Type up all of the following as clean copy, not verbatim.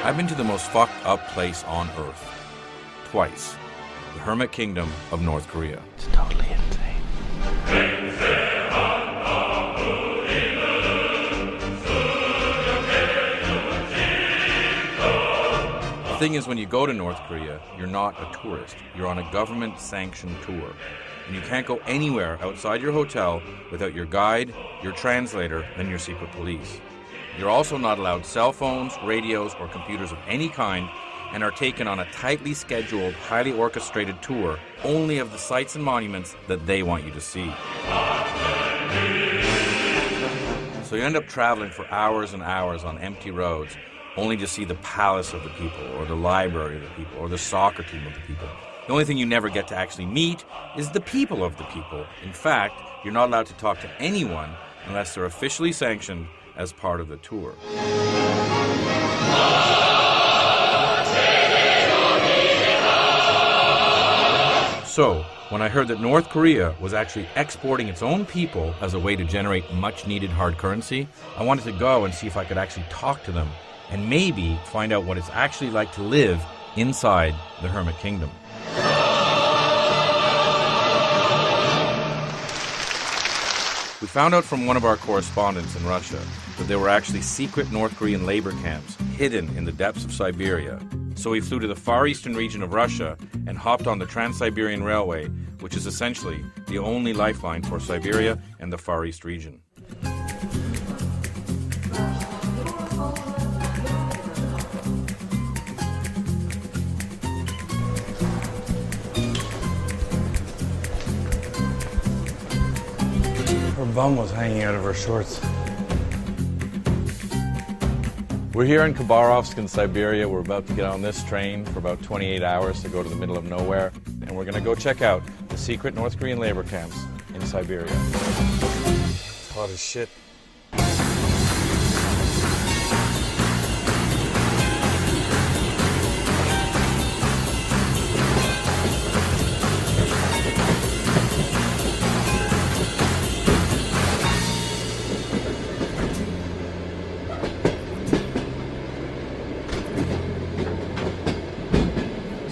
I've been to the most fucked up place on Earth. Twice. The Hermit Kingdom of North Korea. It's totally insane. The thing is, when you go to North Korea, you're not a tourist. You're on a government-sanctioned tour. And you can't go anywhere outside your hotel without your guide, your translator, and your secret police. You're also not allowed cell phones, radios, or computers of any kind, and are taken on a tightly scheduled, highly orchestrated tour only of the sites and monuments that they want you to see. So you end up traveling for hours and hours on empty roads, only to see the palace of the people, or the library of the people, or the soccer team of the people. The only thing you never get to actually meet is the people of the people. In fact, you're not allowed to talk to anyone unless they're officially sanctioned as part of the tour. So, when I heard that North Korea was actually exporting its own people as a way to generate much-needed hard currency, I wanted to go and see if I could actually talk to them and maybe find out what it's actually like to live inside the Hermit Kingdom. We found out from one of our correspondents in Russia that there were actually secret North Korean labor camps hidden in the depths of Siberia. So we flew to the far eastern region of Russia and hopped on the Trans-Siberian Railway, which is essentially the only lifeline for Siberia and the Far East region. Her bum was hanging out of her shorts. We're here in Khabarovsk in Siberia. We're about to get on this train for about 28 hours to go to the middle of nowhere. And we're going to go check out the secret North Korean labor camps in Siberia. It's hot as shit.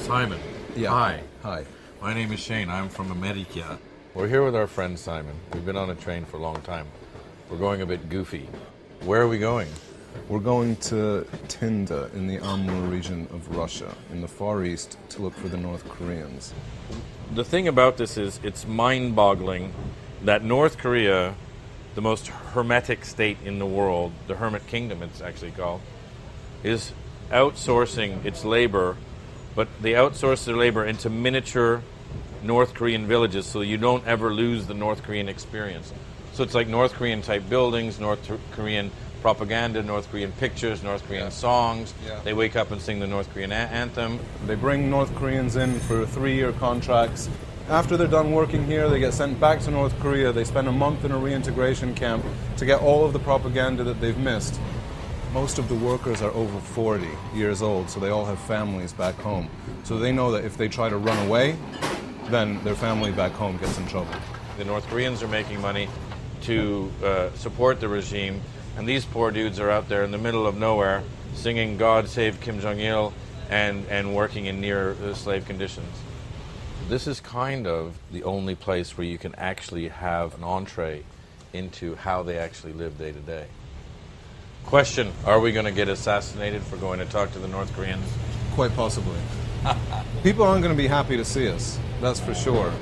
Simon. Yeah. Hi. Hi. My name is Shane. I'm from America. We're here with our friend Simon. We've been on a train for a long time. We're going a bit goofy. Where are we going? We're going to Tinda in the Amur region of Russia, in the Far East, to look for the North Koreans. The thing about this is it's mind-boggling that North Korea, the most hermetic state in the world, the Hermit Kingdom it's actually called, is outsourcing its labor, but they outsource their labor into miniature North Korean villages so you don't ever lose the North Korean experience. So it's like North Korean type buildings, North Korean propaganda, North Korean pictures, North Korean songs. Yeah. They wake up and sing the North Korean anthem. They bring North Koreans in for 3-year contracts. After they're done working here, they get sent back to North Korea. They spend a month in a reintegration camp to get all of the propaganda that they've missed. Most of the workers are over 40 years old, so they all have families back home. So they know that if they try to run away, then their family back home gets in trouble. The North Koreans are making money to support the regime, and these poor dudes are out there in the middle of nowhere singing God Save Kim Jong-il and working in near slave conditions. This is kind of the only place where you can actually have an entree into how they actually live day to day. Question, are we going to get assassinated for going to talk to the North Koreans? Quite possibly. People aren't going to be happy to see us, that's for sure.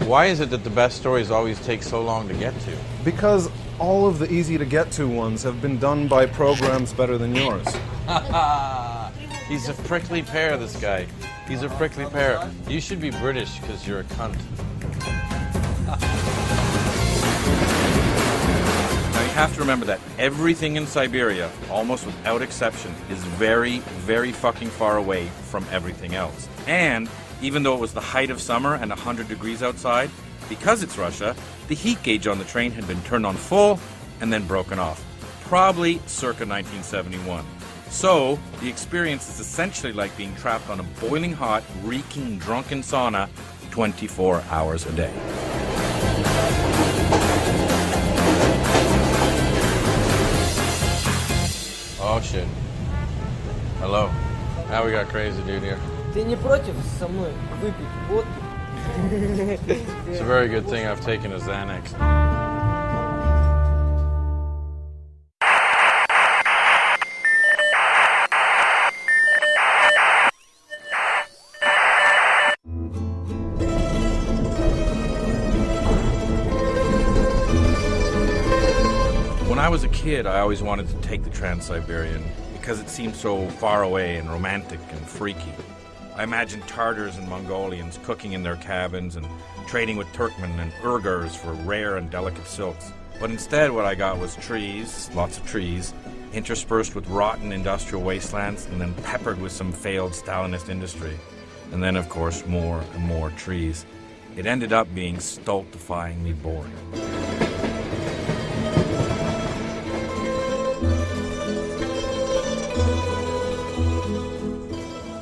Why is it that the best stories always take so long to get to? Because all of the easy-to-get-to ones have been done by programs better than yours. He's a prickly pear, this guy. He's a prickly pear. You should be British because you're a cunt. Now you have to remember that everything in Siberia, almost without exception, is very, very fucking far away from everything else. And even though it was the height of summer and 100 degrees outside, because it's Russia, the heat gauge on the train had been turned on full and then broken off, probably circa 1971. So, the experience is essentially like being trapped on a boiling hot, reeking, drunken sauna 24 hours a day. Oh Oh shit. Hello. Now we got crazy dude here. Ты не против со мной выпить водки? It's a very good thing I've taken a Xanax. When I was a kid, I always wanted to take the Trans-Siberian because it seemed so far away and romantic and freaky. I imagined Tartars and Mongolians cooking in their cabins and trading with Turkmen and Uyghurs for rare and delicate silks. But instead what I got was trees, lots of trees, interspersed with rotten industrial wastelands and then peppered with some failed Stalinist industry. And then, of course, more and more trees. It ended up being stultifyingly boring.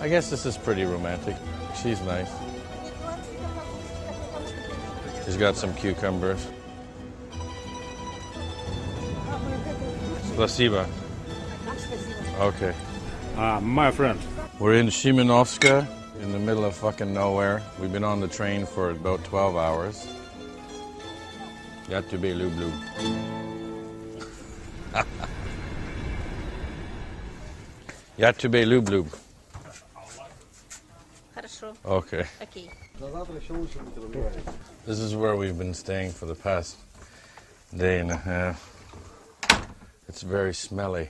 I guess this is pretty romantic. She's nice. She's got some cucumbers. Spasiba. Okay. My friend. We're in Shimenovska, in the middle of fucking nowhere. We've been on the train for about 12 hours. Got to be lube lube. Got to be lube lube. Хорошо. Okay. Окей. This is where we've been staying for the past day and a half. It's very smelly.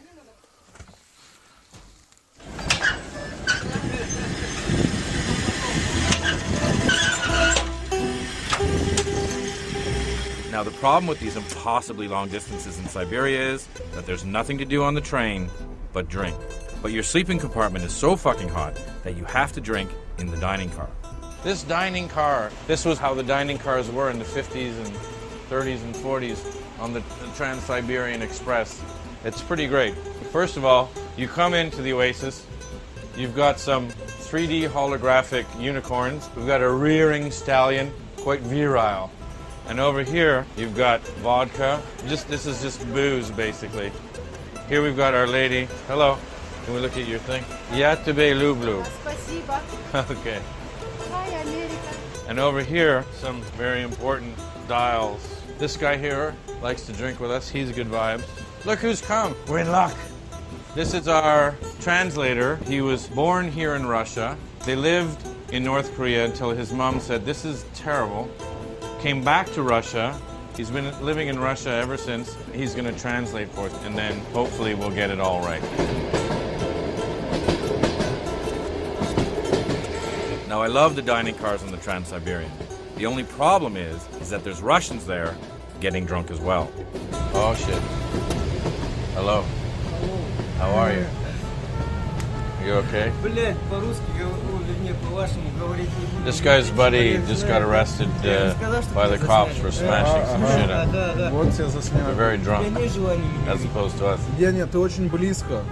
Now, the problem with these impossibly long distances in Siberia is that there's nothing to do on the train but drink. But your sleeping compartment is so fucking hot that you have to drink in the dining car. This dining car, this was how the dining cars were in the 50s and 30s and 40s on the Trans-Siberian Express. It's pretty great. First of all, you come into the Oasis, you've got some 3D holographic unicorns, we've got a rearing stallion, quite virile. And over here, you've got vodka. This is just booze, basically. Here we've got Our Lady. Hello. Can we look at your thing? Я тебе люблю. Спасибо. Okay. Hi, America. And over here, some very important dials. This guy here likes to drink with us. He's a good vibe. Look who's come. We're in luck. This is our translator. He was born here in Russia. They lived in North Korea until his mom said, this is terrible. Came back to Russia. He's been living in Russia ever since. He's going to translate for us, and then hopefully we'll get it all right. Now, I love the dining cars on the Trans-Siberian. The only problem is that there's Russians there getting drunk as well. Oh, shit. Hello. How are you? You okay? Блядь, по-русски, вернее, по-вашему говорить не буду. This guy's buddy just got arrested by the cops for smashing some shit Да, up. да, да. Вот тебя They're засняли. very Я drunk, не желаю as opposed to us. Деня, ты очень близко.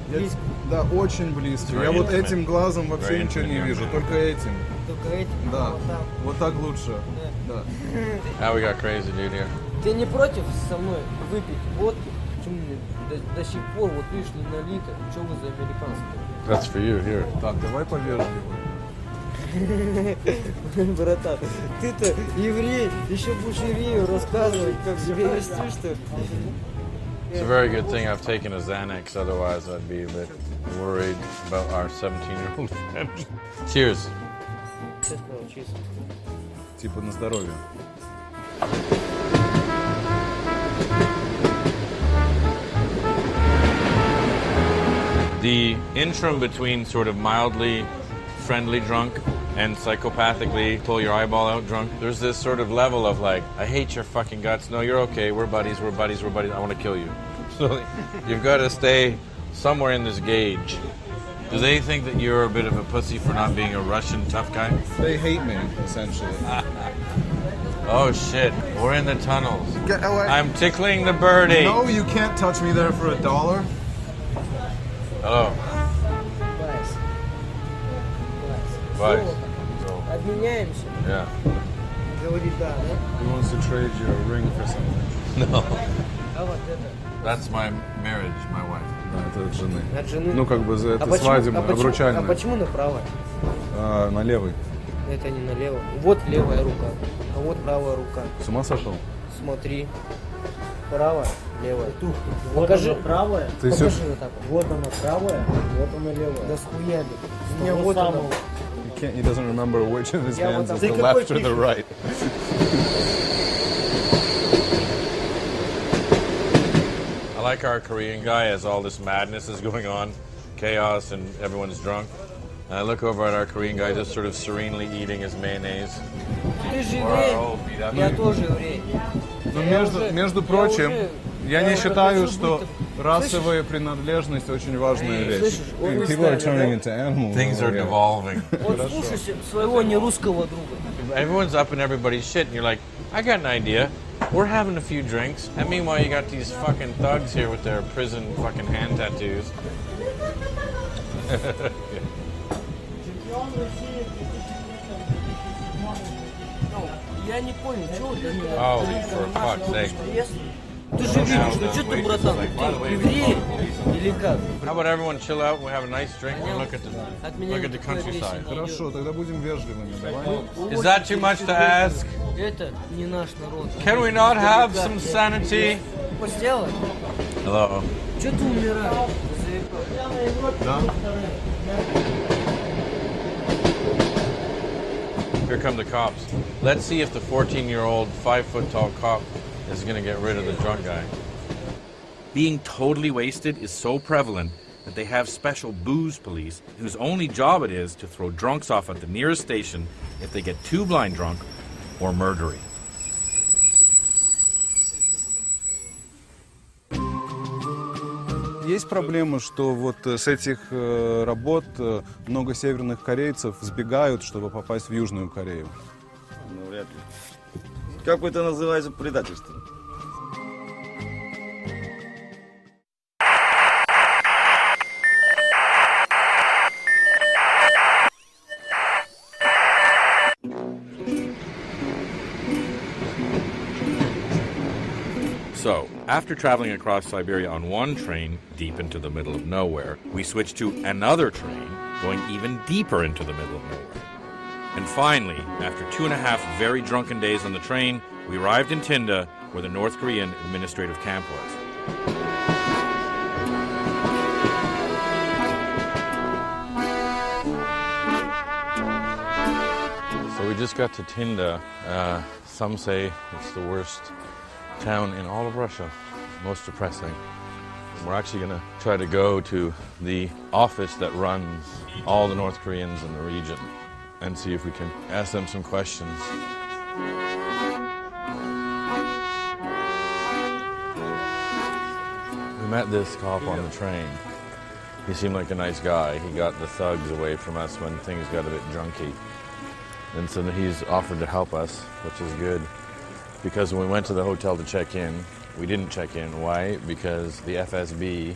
Близко. Да, очень близко. Very Я вот intimate. этим глазом вообще Very ничего не intimate, вижу, yeah. только этим. только этим. Да. Вот так. Вот так лучше. Да. Now we got crazy dude here. Ты не против со мной выпить водки? Почему мне до сих пор, вот видишь, не налито? Что вы за американцы? That's for you here. Так, давай повежливо. Братан, ты-то еврей, еще будешь еврею рассказывать, как себя вести, что ли? It's a very good thing I've taken a Xanax, otherwise I'd be a bit worried about our 17-year-old friend. Cheers. Сейчас научись. Типа на здоровье. The interim between sort of mildly friendly drunk and psychopathically pull your eyeball out drunk, there's this sort of level of like, I hate your fucking guts. No, you're okay. We're buddies. We're buddies. We're buddies. I want to kill you. So you've got to stay somewhere in this gauge. Do they think that you're a bit of a pussy for not being a Russian tough guy? They hate me, essentially. Oh shit, we're in the tunnels. Get away. I'm tickling the birdie. No, you can't touch me there for $1. Hello. Класс. Bye. Обменяемся? Yeah. Говорит, да, да? He wants to trade you a ring for something. No. А вот это. That's my marriage, my wife. Да, это от жены. От жены. Ну, как бы, это почему- свадебное, почему- обручальное. А почему направо? На левый. Это не налево. Вот левая рука, а вот правая рука. С ума сошел? Смотри. Право, левая. Вот Покажи. она правая, Ты Покажи всё- вот так вот. вот она правая, вот она левая. Да схуяли. У меня Того вот она. самого. He doesn't remember which of his Я вот hands так- is Ты the какой left or the пишешь? right. I like our Korean guy as all this madness is going on, chaos, and everyone's drunk. And I look over at our Korean guy just sort of serenely eating his mayonnaise. Ты же еврей. Wow, beat up. Я тоже еврей. Но Я между, уже- между я прочим, уже- я я не уже считаю, хочу что быть- расовая принадлежность очень важная вещь. слышишь, он не People are ставит, turning да? into animals. Things are over here. devolving. Вот слушай своего нерусского друга. Everyone's up in everybody's shit, and you're like, I got an idea. We're having a few drinks, and meanwhile you got these fucking thugs here with their prison fucking hand tattoos. Ну, я не понял, чего ты не Oh, ты for понимаешь, fuck's sake. что если- Ты же видишь, ну что ты, братан, ты еврей или как? How about everyone chill out? We have a nice drink and look at От меня the никакой агрессии countryside. не Хорошо, тогда будем вежливыми. Давай. Is that too much to ask? идет. Это не наш народ. Can we not have some sanity? Постела? Hello. Че ты умираешь? Here come the cops. Let's see if the 14-year-old, 5-foot-tall cop is going to get rid of the drunk guy. Being totally wasted is so prevalent that they have special booze police whose only job it is to throw drunks off at the nearest station if they get too blind drunk or murdery. Есть проблема, что вот с этих работ много северных корейцев сбегают, чтобы попасть в Южную Корею. Ну, вряд ли. Как это называется предательство? So, after traveling across Siberia on one train deep into the middle of nowhere, we switched to another train going even deeper into the middle of nowhere. And finally, after 2.5 very drunken days on the train, we arrived in Tinda, where the North Korean administrative camp was. So we just got to Tinda. Some say it's the worst town in all of Russia. Most depressing. We're actually going to try to go to the office that runs all the North Koreans in the region and see if we can ask them some questions. We met this cop on the train. He seemed like a nice guy. He got the thugs away from us when things got a bit junky. And so he's offered to help us, which is good. Because when we went to the hotel to check in, we didn't check in. Why? Because the FSB,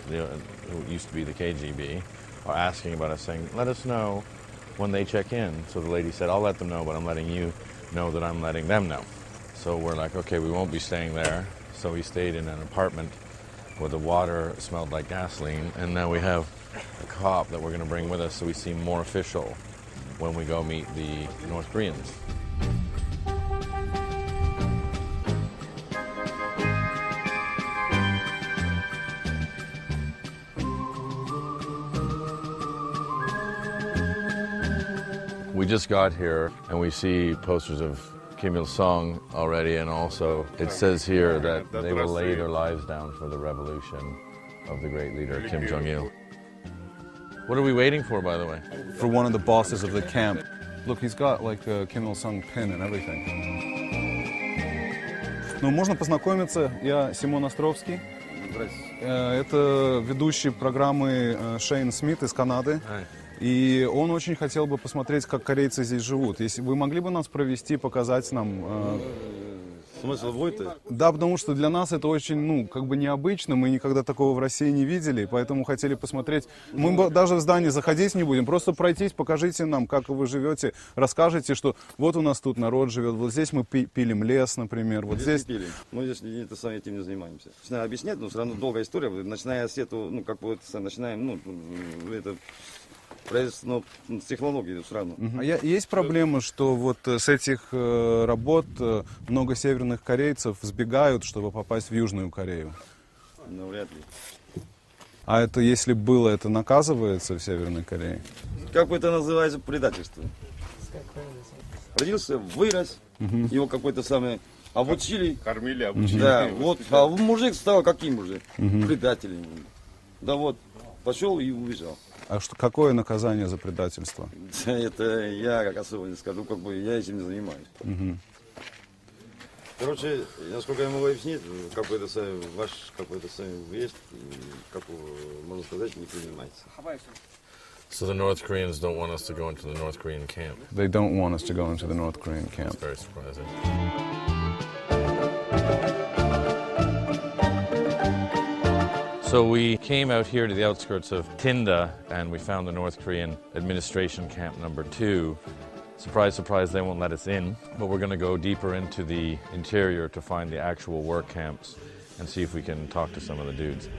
who used to be the KGB, are asking about us, saying, let us know when they check in. So the lady said, I'll let them know, but I'm letting you know that I'm letting them know. So we're like, okay, we won't be staying there. So we stayed in an apartment where the water smelled like gasoline, and now we have a cop that we're going to bring with us so we seem more official when we go meet the North Koreans. We just got here and we see posters of Kim Il-sung already, and also it says here that they will lay their lives down for the revolution of the great leader Kim Jong-il. What are we waiting for, by the way? For one of the bosses of the camp. Look, he's got like a Kim Il-sung pin and everything. Ну, можно познакомиться. Я Симон Островский. Это ведущий программы Шейн Смит из Канады. И он очень хотел бы посмотреть, как корейцы здесь живут. Если вы могли бы нас провести, показать нам... Смысл вой-то? Да, потому что для нас это очень, ну, как бы необычно, мы никогда такого в России не видели, поэтому хотели посмотреть. Мы даже в здание заходить не будем, просто пройтись, покажите нам, как вы живете, расскажите, что вот у нас тут народ живет, вот здесь мы пилим лес, например, вот здесь... Пили. Мы здесь это сами этим не занимаемся. Начинаю объяснять, но все равно долгая история, начиная с этого, ну, как вот начинаем, ну, это... Ну, с технологией все равно. А есть проблема, что вот с этих работ много северных корейцев сбегают, чтобы попасть в Южную Корею? Ну, вряд ли. А это, если было, это наказывается в Северной Корее? Как бы это называется предательство? Родился, вырос, его какой-то самый обучили. Кормили, обучили. Да, вот, а мужик стал каким уже? Предателем. Да вот, пошел и убежал. А что, какое наказание за предательство? Это я как особо не скажу, как бы я этим не занимаюсь. Короче, насколько я могу объяснить, какой-то ваш какой-то вест, как можно сказать, не принимается. So the North Koreans don't want us to go into the North Korean camp. They don't want us to go into the North Korean camp. It's very surprising. So we came out here to the outskirts of Tinda and we found the North Korean administration camp number 2. Surprise, surprise, they won't let us in, but we're going to go deeper into the interior to find the actual work camps and see if we can talk to some of the dudes.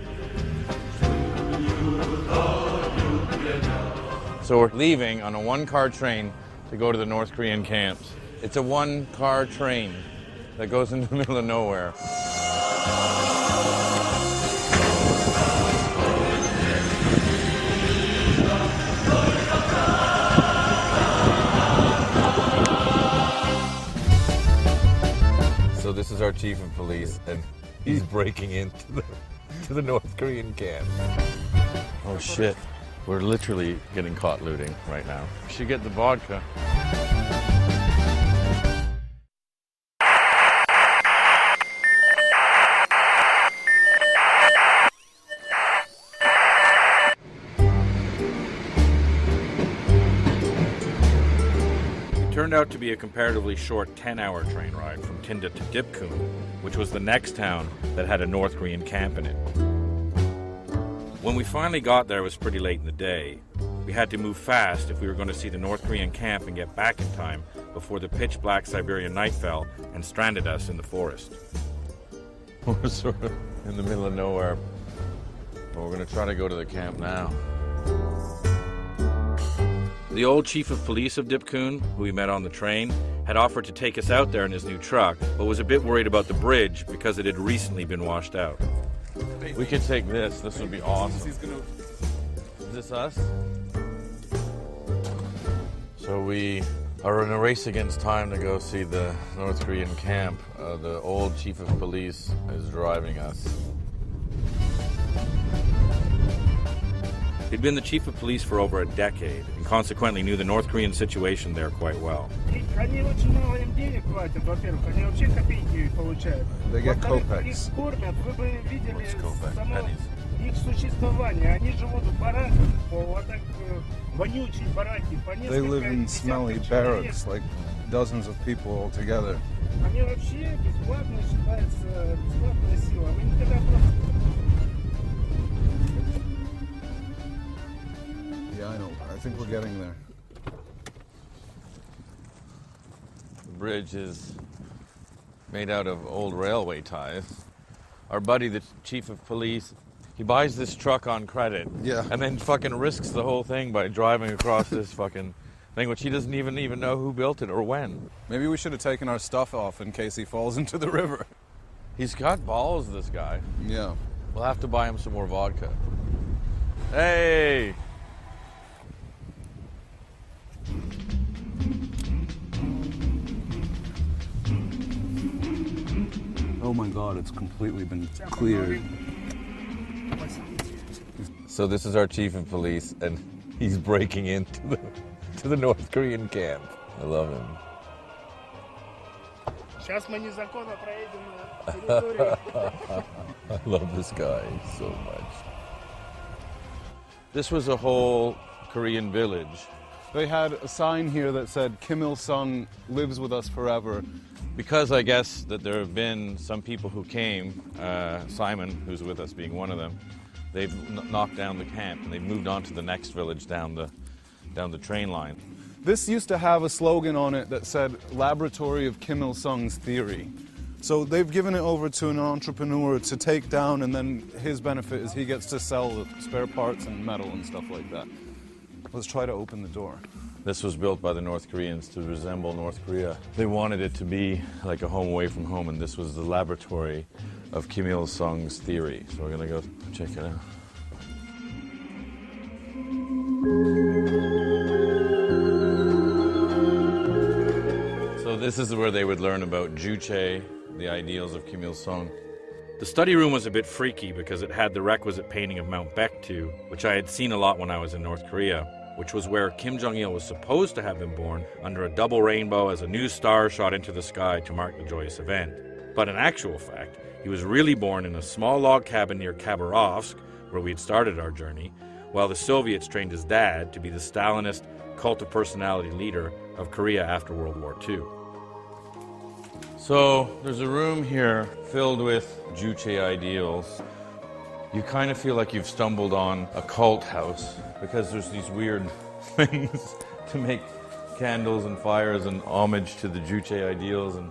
So we're leaving on a one-car train to go to the North Korean camps. It's a one-car train that goes into the middle of nowhere. So this is our chief of police, and he's breaking into the North Korean camp. Oh shit. We're literally getting caught looting right now. We should get the vodka. It turned out to be a comparatively short 10-hour train ride from Tinda to Dipkun, which was the next town that had a North Korean camp in it. When we finally got there, it was pretty late in the day. We had to move fast if we were going to see the North Korean camp and get back in time before the pitch-black Siberian night fell and stranded us in the forest. We're sort of in the middle of nowhere, but we're going to try to go to the camp now. The old chief of police of Dipkun, who we met on the train, had offered to take us out there in his new truck, but was a bit worried about the bridge because it had recently been washed out. We could take this. This would be awesome. Is this us? So we are in a race against time to go see the North Korean camp. The old chief of police is driving us. He'd been the chief of police for over a decade and consequently knew the North Korean situation there quite well. Они очень мало им денег платят, во-первых, они вообще копейки получают. They get Во-вторых, их kopecks. кормят, вы бы видели What's kopeck? само Pennies. их существование. Они живут в бараках, вот так вонючие бараки, по They live in несколько smelly десятков человек. barracks, like dozens of people all together. Они вообще бесплатно считаются, бесплатная сила. Вы никогда просто... Yeah, I know. I think we're getting there. The bridge is made out of old railway ties. Our buddy, the chief of police, he buys this truck on credit. Yeah. And then fucking risks the whole thing by driving across this fucking thing, which he doesn't even know who built it or when. Maybe we should have taken our stuff off in case he falls into the river. He's got balls, this guy. Yeah. We'll have to buy him some more vodka. Hey! Oh my God, it's completely been cleared. So this is our chief of police, and he's breaking into the North Korean camp. I love him. Сейчас мы незаконно проедем на территорию. I love this guy so much. This was a whole Korean village They had a sign here that said, Kim Il-sung lives with us forever. Because I guess that there have been some people who came, Simon, who's with us being one of them, they've knocked down the camp and they've moved on to the next village down the train line. This used to have a slogan on it that said, Laboratory of Kim Il-sung's Theory. So they've given it over to an entrepreneur to take down, and then his benefit is he gets to sell the spare parts and metal and stuff like that. Let's try to open the door. This was built by the North Koreans to resemble North Korea. They wanted it to be like a home away from home, and this was the laboratory of Kim Il-sung's theory. So we're gonna go check it out. So this is where they would learn about Juche, the ideals of Kim Il-sung. The study room was a bit freaky because it had the requisite painting of Mount Baekdu, which I had seen a lot when I was in North Korea, which was where Kim Jong-il was supposed to have been born under a double rainbow as a new star shot into the sky to mark the joyous event. But in actual fact, he was really born in a small log cabin near Khabarovsk, where we had started our journey, while the Soviets trained his dad to be the Stalinist cult of personality leader of Korea after World War II. So there's a room here filled with Juche ideals. You kind of feel like you've stumbled on a cult house because there's these weird things to make candles and fires and homage to the Juche ideals, and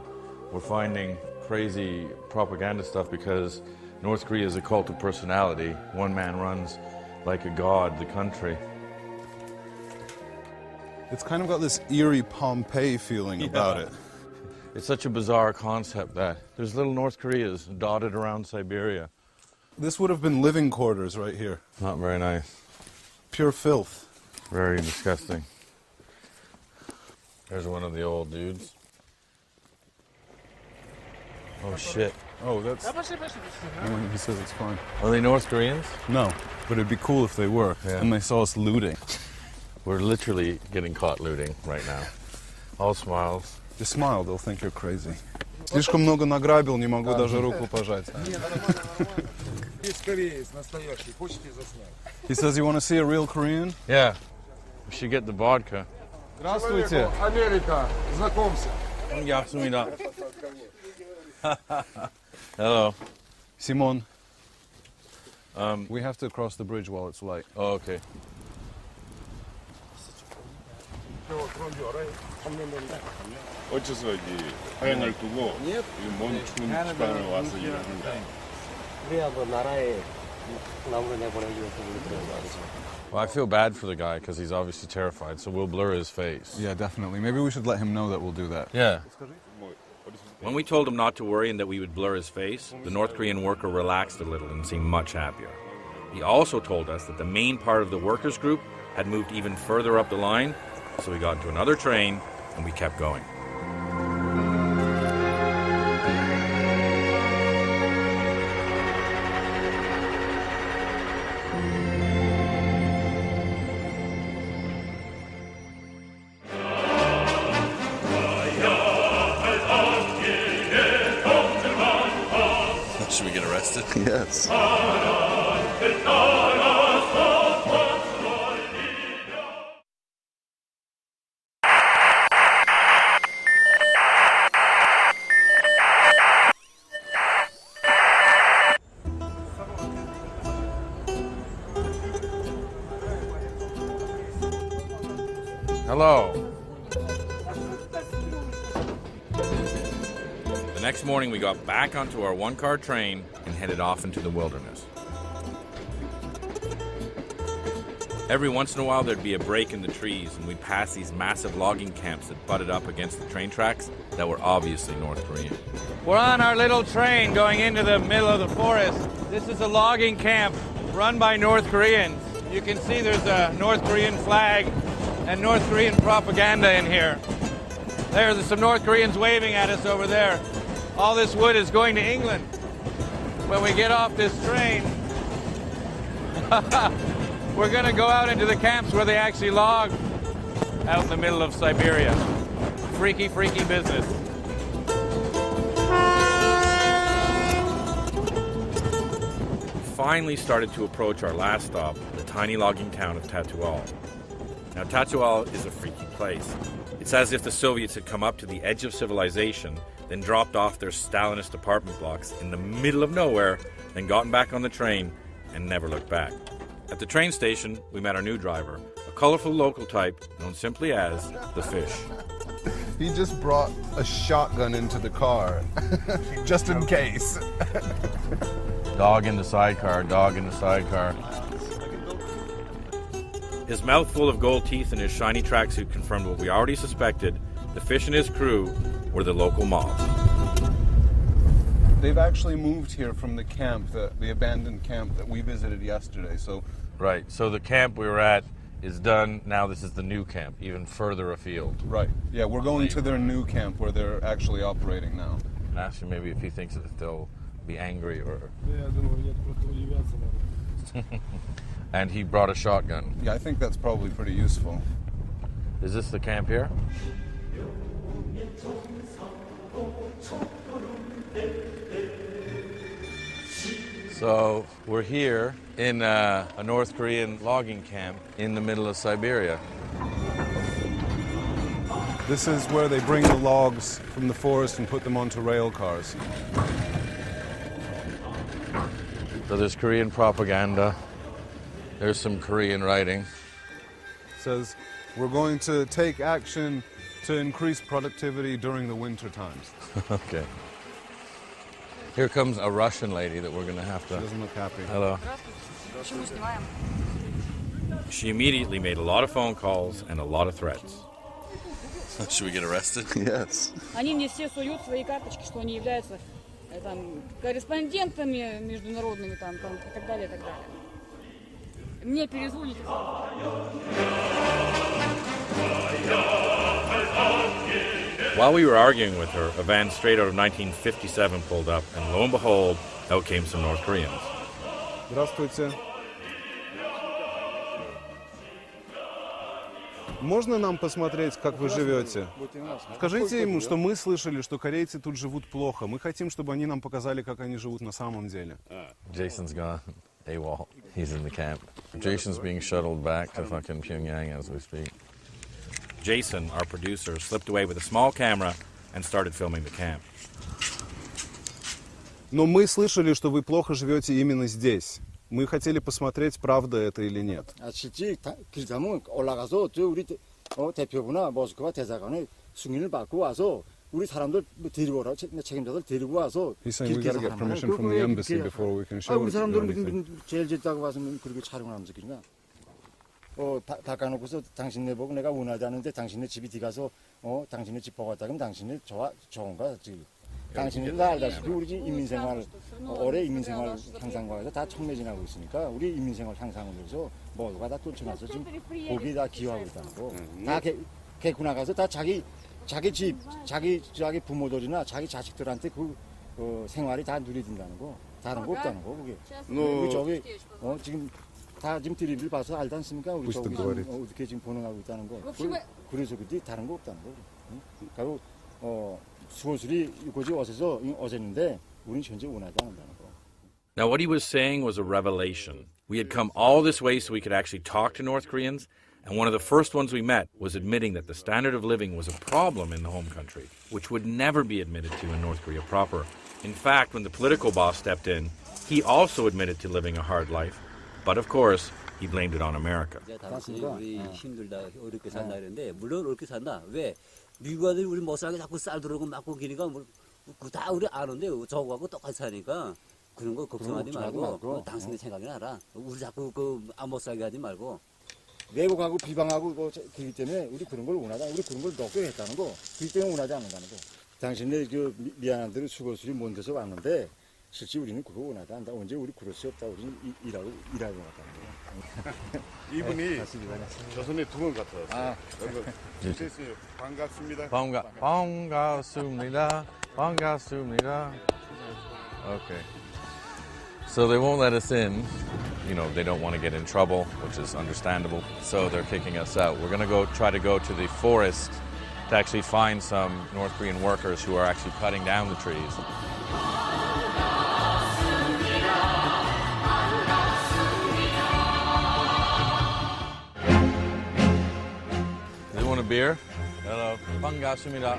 we're finding crazy propaganda stuff because North Korea is a cult of personality. One man runs like a god the country. It's kind of got this eerie Pompeii feeling about it. It's such a bizarre concept that there's little North Koreas dotted around Siberia. This would have been living quarters right here. Not very nice. Pure filth. Very disgusting. There's one of the old dudes. Oh shit. Oh, that's... he says it's fine. Are they North Koreans? No, but it'd be cool if they were, Yeah. and they saw us looting. We're literally getting caught looting right now. All smiles. Just smile, they'll think you're crazy. Слишком много награбил, не могу даже руку пожать. He says, you want to see a real Korean? Yeah. We should get the vodka. Здравствуйте. Америка, знакомься. Hello. Simon. We have to cross the bridge while it's light. Oh, okay. 어째서 이제 화양을 두고 이먼 추운 지방을 와서 일을 한다. 그래야 뭐 나라에 나무를 내보내기 위해서 우리 들어가서. Well, I feel bad for the guy because he's obviously terrified, so we'll blur his face. Yeah, definitely. Maybe we should let him know that we'll do that. Yeah. When we told him not to worry and that we would blur his face, the North Korean worker relaxed a little and seemed much happier. He also told us that the main part of the workers' group had moved even further up the line, so we got into another train and we kept going. Should we get arrested? Yes. Hello. The next morning, we got back onto our one-car train and headed off into the wilderness. Every once in a while, there'd be a break in the trees, and we'd pass these massive logging camps that butted up against the train tracks that were obviously North Korean. We're on our little train going into the middle of the forest. This is a logging camp run by North Koreans. You can see there's a North Korean flag and North Korean propaganda in here. There's some North Koreans waving at us over there. All this wood is going to England. When we get off this train, we're going to go out into the camps where they actually log out in the middle of Siberia. Freaky, freaky business. We finally started to approach our last stop, the tiny logging town of Tatual. Now, Tatual is a freaky place. It's as if the Soviets had come up to the edge of civilization, then dropped off their Stalinist apartment blocks in the middle of nowhere, then gotten back on the train and never looked back. At the train station, we met our new driver, a colorful local type known simply as the Fish. He just brought a shotgun into the car, just in case. Dog in the sidecar, dog in the sidecar. His mouth full of gold teeth and his shiny tracksuit confirmed what we already suspected. The Fish and his crew were the local mob. They've actually moved here from the camp, the abandoned camp that we visited yesterday. So, Right, so the camp we were at is done. Now this is the new camp, even further afield. right, yeah, we're going to their new camp where they're actually operating now. Ask him maybe if he thinks that they'll be angry or... And he brought a shotgun. Yeah, I think that's probably pretty useful. Is this the camp here? So we're here in a North Korean logging camp in the middle of Siberia. This is where they bring the logs from the forest and put them onto rail cars. So there's Korean propaganda. There's some Korean writing. It says, we're going to take action to increase productivity during the winter times. Okay. Here comes a Russian lady that we're going to have She to... doesn't look happy. Hello. She immediately made a lot of phone calls and a lot of threats. Should we get arrested? Yes. Они мне все суют свои карточки, что они являются там, корреспондентами международными там, и так далее, и так далее. Мне перезвоните. While we were arguing with her, a van straight out of 1957 pulled up, and lo and behold, out came some North Koreans. Здравствуйте. Можно нам посмотреть, как вы живете? Скажите ему, что мы слышали, что корейцы тут живут плохо. Мы хотим, чтобы они нам показали, как они живут на самом деле. Jason's gone. AWOL. He's in the camp. Jason's being shuttled back to fucking Pyongyang as we speak. Jason, our producer, slipped away with a small camera and started filming the camp. Но мы слышали, что вы плохо живете именно здесь. Мы хотели посмотреть, правда это или нет. 실제 그렇다면 올라가서 저 우리 대표부나 모스크바 대사관에 승인을 받고 와서 우리 사람들 데리고 오라 책임자들 데리고 와서 He's saying we gotta get permission from the embassy before we can show 우리 it. 사람들은 제일 짓다고 와서 그렇게 촬영하면서 그러냐? 바꿔놓고서 당신네 보고 내가 원하지 않는데 당신네 집이 뒤가서 당신네 집 보고 왔다 그러면 당신네 좋은가 지금? 당신네도 다 알다시피 우리 집 인민생활 올해 인민생활 향상과에서 다 촉매진하고 있으니까 우리 인민생활 향상을 위해서 모두가 다 쫓아나서 지금 거기에 다 기여하고 있다는 거. 다 개고 나가서 다 자기 집, 자기 부모들이나 자기 자식들한테 그 생활이 다 누려진다는 거. 다른 거 없다는 거 그게. 우리 저기 지금 다 지금 텔레비를 봐서 알지 않습니까? 우리 저기 어떻게 지금 번영하고 있다는 거. 그래서 그때 다른 거 없다는 거. 그리고 수고술이 이거지 어제인데 우리는 현재 원하지 않는다는 거. Now, what he was saying was a revelation. We had come all this way so we could actually talk to North Koreans, and one of the first ones we met was admitting that the standard of living was a problem in the home country, which would never be admitted to in North Korea proper. In fact, when the political boss stepped in, he also admitted to living a hard life, but of course, he blamed it on America. 우리 힘들다 어렵게 산다 그랬는데 물론 어렵게 산다. 왜? 미국 아들이 우리 못 살게 자꾸 쌀 들어오고 막고 기니까 다 우리 아는데 저거하고 똑같이 사니까 그런 거 걱정하지 말고 당신의 생각이 나라. 우리 자꾸 안 못 살게 하지 말고. 왜곡하고 비방하고 그렇기 때문에 우리 그런 걸 원하다. 우리 그런 걸 녹여했다는 거. 그렇기 때문에 원하지 않는다는 거. 당신네 그 미안한 대로 수고술이 먼 데서 왔는데 실제 우리는 그거 원하지 않는다. 언제 우리 그럴 수 없다. 우리는 일하고 왔다는 거. 이분이 조선에 두 번 갔다 왔어요. 반갑습니다. 반갑습니다. Okay. So they won't let us in. You know, they don't want to get in trouble, which is understandable. So they're kicking us out. We're going to try to go to the forest to actually find some North Korean workers who are actually cutting down the trees. beer? Hello. 반갑습니다.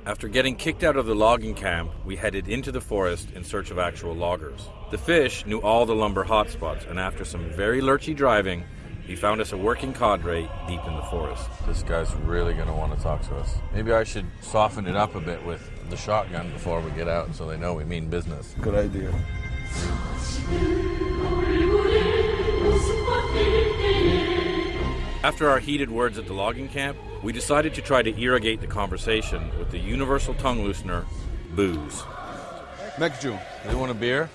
After getting kicked out of the logging camp, we headed into the forest in search of actual loggers. The fish knew all the lumber hotspots, and after some very lurchy driving, he found us a working cadre deep in the forest. This guy's really going to want to talk to us. Maybe I should soften it up a bit with the shotgun before we get out so they know we mean business. Good idea. After our heated words at the logging camp, we decided to try to irrigate the conversation with the universal tongue loosener, booze. Mekju. You want a beer?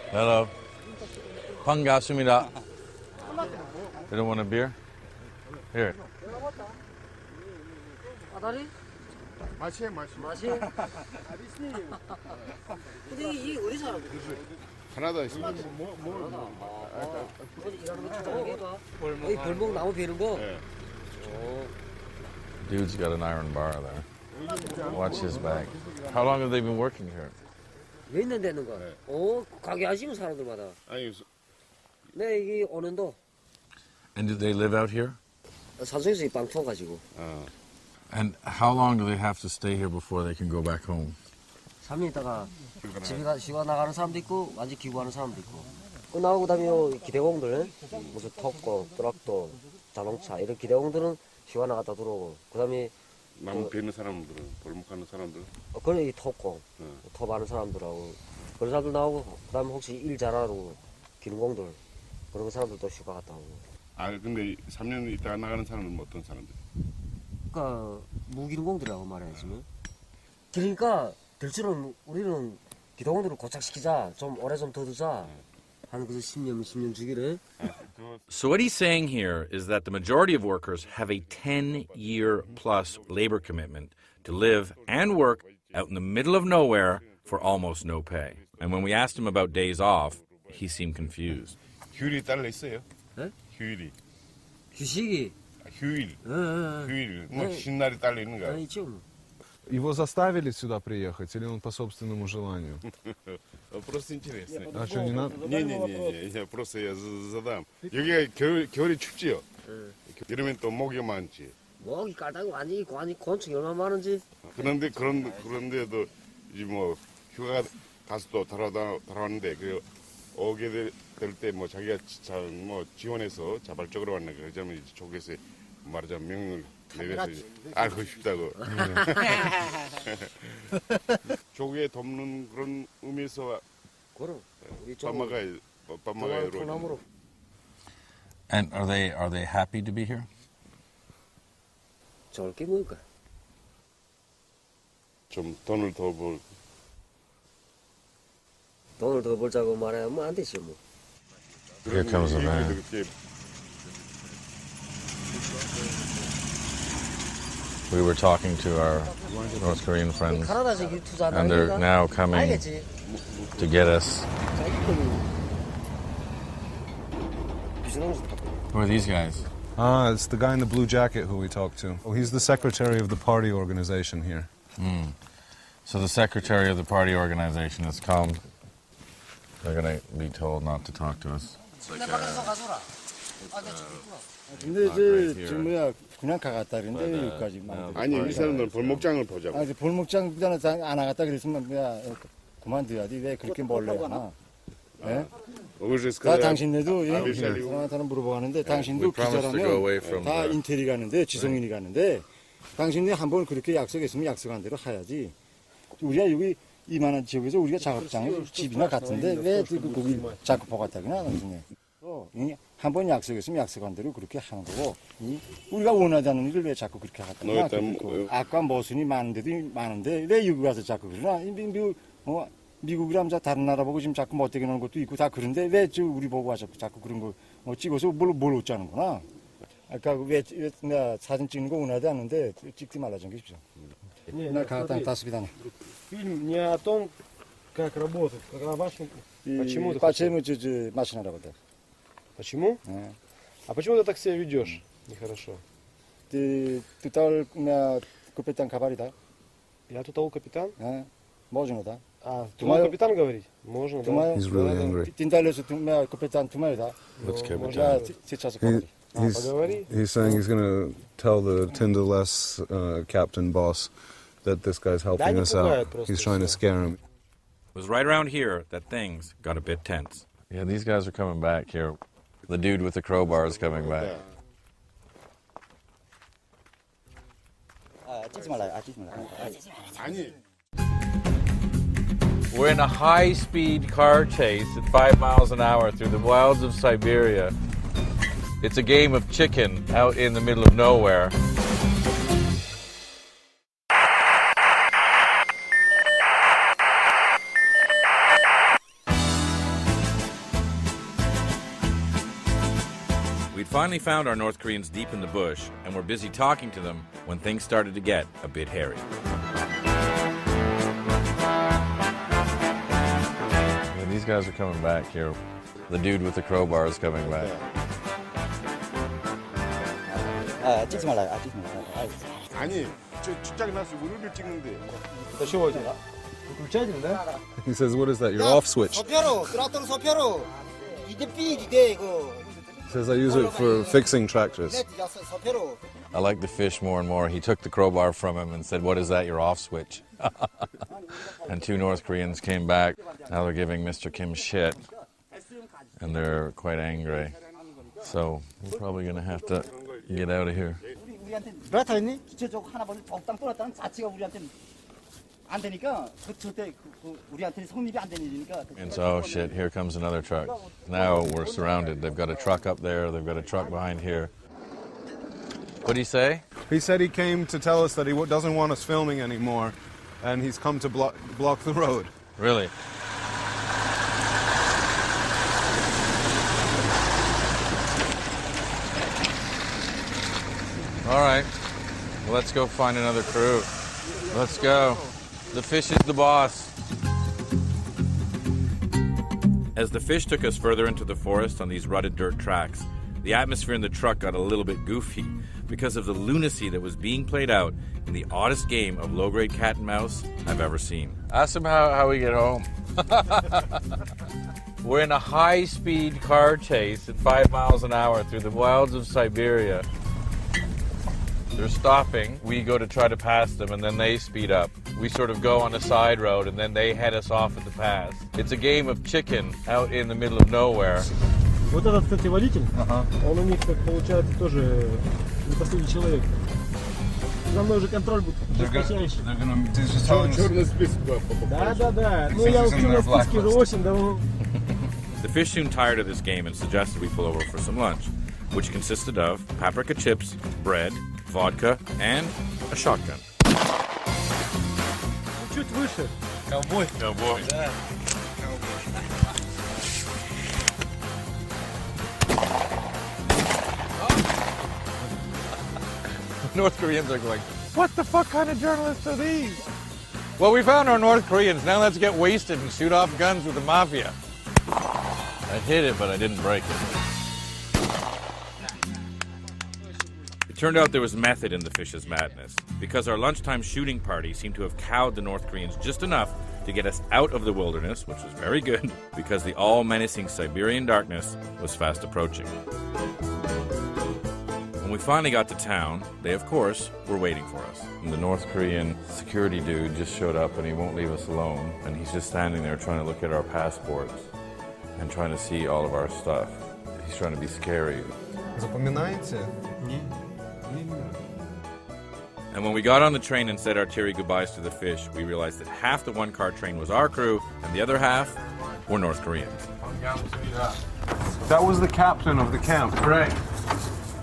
Hello. 반갑습니다. You don't want a beer? Here. 아다리? 맛이. 맛이? 근데 이 어디 사람? 하나도 있습니다. 이 벌목 나무 베는 거? Dude's got an iron bar there. Watch his back. How long have they been working here? 몇 년 되는 거? 가게 하시는 사람들마다. 아니, 네, 이게 오는도 And do they live out here? 산속에서 이 빵 쳐가지고. And how long do they have to stay here before they can go back home? 3년 있다가 집에 가 쉬고 나가는 사람도 있고 완전 기구하는 사람도 있고. 끝나고 그다음에 기대공들 무슨 턱고, 트럭도, 자동차 이런 기대공들은 쉬고 나갔다 들어오고. 그다음에 나무 베는 사람들은 벌목하는 사람들. 그래 이 턱고, 톱하는 사람들하고 그런 사람들 나오고. 그다음에 혹시 일 잘하고 기능공들 그런 사람들도 쉬고 갔다 오고. 아 근데 3년 있다가 나가는 사람은 어떤 사람들? 그러니까 무기능공들이라고 말해야지. 그러니까 들처럼 우리는 기동들을 고착시키자, 좀 오래 좀 더 두자 하는 그 10년 주기를. So what he's saying here is that the majority of workers have a 10-year plus labor commitment to live and work out in the middle of nowhere for almost no pay. And when we asked him about days off, he seemed confused. 휴일이 딸려 있어요? 네? 휴일이. 휴식이. 휴일. 휴일. 뭐 신날이 딸려 있는 거야. 아니죠. Его заставили сюда приехать, или он по собственному желанию? Просто интересно. А что, не надо? Не, я просто я задам. 여기가 겨울이 춥지요? 이러면 또 목이 많지. 목이 깔다고 완전히 곤충이 얼마나 많은지. 그런데도 이제 뭐 휴가 가서 또 돌아왔는데 그 오게 될 때 뭐 자기가 뭐 지원해서 자발적으로 왔나 그러자면 이제 쪽에서 말하자면 명령을 내려서 알고 싶다고. 조개 돕는 그런 의미에서 그럼 밤마가요. 통나무로. And are they happy to be here? 좋을 게 뭘까? 좀 돈을 더 벌. 돈을 더 벌자고 말하면 안 되지 뭐. Here comes the van. We were talking to our North Korean friends, and they're now coming to get us. Who are these guys? It's the guy in the blue jacket who we talked to. Oh, he's the secretary of the party organization here. So the secretary of the party organization has come. They're going to be told not to talk to us. 근데 저 뭐야 그냥 가갔다 그랬는데 여기까지 아니 이 사람들은 벌목장을 보자고. 이제 볼목장 안 나갔다 그랬으면 뭐야 그만둬야지 왜 그렇게 몰래 하나? 예? 다 당신네도 사람한테는 물어보는데 당신도 기자라면 다 인텔이 가는데 지성인이 가는데 당신네 한번 그렇게 약속했으면 약속한 대로 해야지. 우리가 여기 이만한 지역에서 우리가 작업장에 집이나 같은데 왜 거기 자꾸 보갔다기나 당신네. 한번 약속했으면 약속한 대로 그렇게 하는 거고 우리가 원하지 않는 일을 왜 자꾸 그렇게 하겠다. 아까 모순이 많은데 왜 여기 가서 자꾸 그러나 미국이라면 다른 나라 보고 지금 자꾸 못되게 노는 것도 있고 다 그런데 왜 우리 보고 와서 자꾸 그런 거 찍어서 뭘 어쩌는구나. 아까 왜 내가 사진 찍는 거 원하지 않는데 찍지 말라 좀 계십시오. 나 가다 다스비다네. Фильм не о том, как работать, как о вашем. Почему 저 машина работает? Почему? А почему ты так себя ведешь нехорошо? Ты тутал у меня капитан Кабарида? Я тут капитан? Можно, да? А, тумай капитан говорить? Можно, да. He's really angry. Тиндалеsu у меня капитан Тумай, да? What's Можно Capitan? сейчас He- поговорить. he's saying he's going to tell the Tyndall-less captain boss that this guy's helping не us пугает out. просто He's и trying to всё. scare him. It was right around here that things got a bit tense. Yeah, these guys are coming back here. The dude with the crowbar is coming back. 찍지 말아요. 찍지 말아요. 아니 We're in a high-speed car chase at 5 miles an hour through the wilds of Siberia. It's a game of chicken out in the middle of nowhere. We'd finally found our North Koreans deep in the bush and were busy talking to them when things started to get a bit hairy. Yeah, these guys are coming back here. The dude with the crowbar is coming back. 찍지 말아요. 찍지 말아요. 아니 저 출장이 나서 우리를 찍는데 He says, what is that, your off switch? He says, I use it for fixing tractors. I like the fish more and more. He took the crowbar from him and said, "What is that, your off switch?" And 2 North Koreans came back. Now they're giving Mr. Kim shit. And they're quite angry. So we're probably going to have to get out of here. 우리한테 브라타였니? 기초적 하나 먼저 적당 떠났다는 자체가 우리한테는 안 되니까 절대 우리한테는 성립이 안 되는 일이니까. And so, oh shit, here comes another truck. Now we're surrounded. They've got a truck up there. They've got a truck behind here. What did he say? He said he came to tell us that he doesn't want us filming anymore, and he's come to block the road. Really? All right. Well, let's go find another crew. Let's go. The fish is the boss. As the fish took us further into the forest on these rutted dirt tracks, the atmosphere in the truck got a little bit goofy because of the lunacy that was being played out in the oddest game of low-grade cat and mouse I've ever seen. Ask him how we get home. We're in a high-speed car chase at 5 miles an hour through the wilds of Siberia. They're stopping. We go to try to pass them, and then they speed up. We sort of go on a side road, and then they head us off at the pass. It's a game of chicken out in the middle of nowhere. Вот этот, кстати, водитель, он у них, так получается, тоже не последний человек. За мной уже контроль будет жесточайший. черный список. Да. Ну, я в черном списке уже очень давно. The fish soon tired of this game and suggested we pull over for some lunch, which consisted of paprika chips, bread, vodka, and a shotgun. Чуть выше. Cowboy. North Koreans are going, what the fuck kind of journalists are these? Well, we found our North Koreans. Now let's get wasted and shoot off guns with the mafia. I hit it, but I didn't break it. It turned out there was method in the fish's madness, because our lunchtime shooting party seemed to have cowed the North Koreans just enough to get us out of the wilderness, which was very good, because the all-menacing Siberian darkness was fast approaching. When we finally got to town, they, of course, were waiting for us. And the North Korean security dude just showed up, and he won't leave us alone. And he's just standing there trying to look at our passports and trying to see all of our stuff. He's trying to be scary. Запоминаете? And when we got on the train and said our teary goodbyes to the fish, we realized that half the one-car train was our crew, and the other half were North Koreans. That was the captain of the camp. Correct.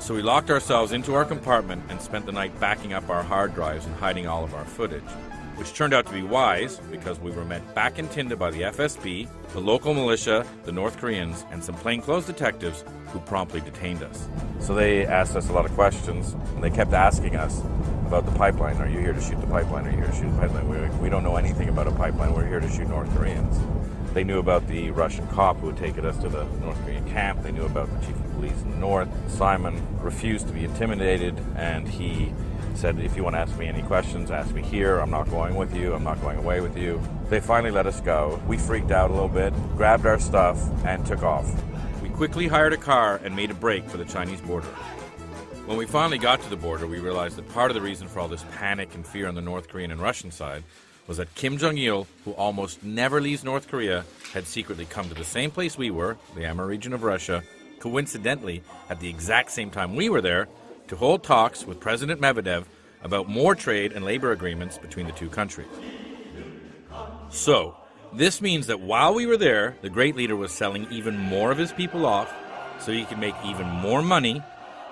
So we locked ourselves into our compartment and spent the night backing up our hard drives and hiding all of our footage, which turned out to be wise because we were met back in Tinda by the FSB, the local militia, the North Koreans, and some plainclothes detectives who promptly detained us. So they asked us a lot of questions, and they kept asking us about the pipeline. Are you here to shoot the pipeline? Are you here to shoot the pipeline? We don't know anything about a pipeline. We're here to shoot North Koreans. They knew about the Russian cop who had taken us to the North Korean camp. They knew about the chief of police in the north. Simon refused to be intimidated, and he said, if you want to ask me any questions, ask me here. I'm not going with you. I'm not going away with you. They finally let us go. We freaked out a little bit, grabbed our stuff, and took off. We quickly hired a car and made a break for the Chinese border. When we finally got to the border, we realized that part of the reason for all this panic and fear on the North Korean and Russian side was that Kim Jong-il, who almost never leaves North Korea, had secretly come to the same place we were, the Amur region of Russia, coincidentally at the exact same time we were there, to hold talks with President Medvedev about more trade and labor agreements between the two countries. So, this means that while we were there, the great leader was selling even more of his people off so he could make even more money,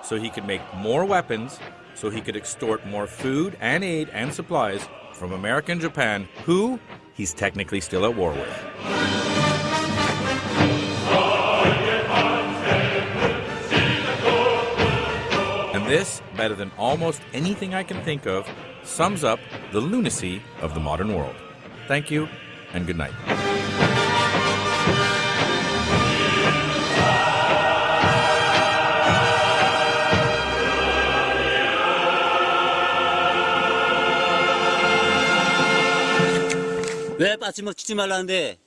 so he could make more weapons, so he could extort more food and aid and supplies from America and Japan, who he's technically still at war with. And this, better than almost anything I can think of, sums up the lunacy of the modern world. Thank you, and good night. 왜 빠짐없이 치지 말라는데?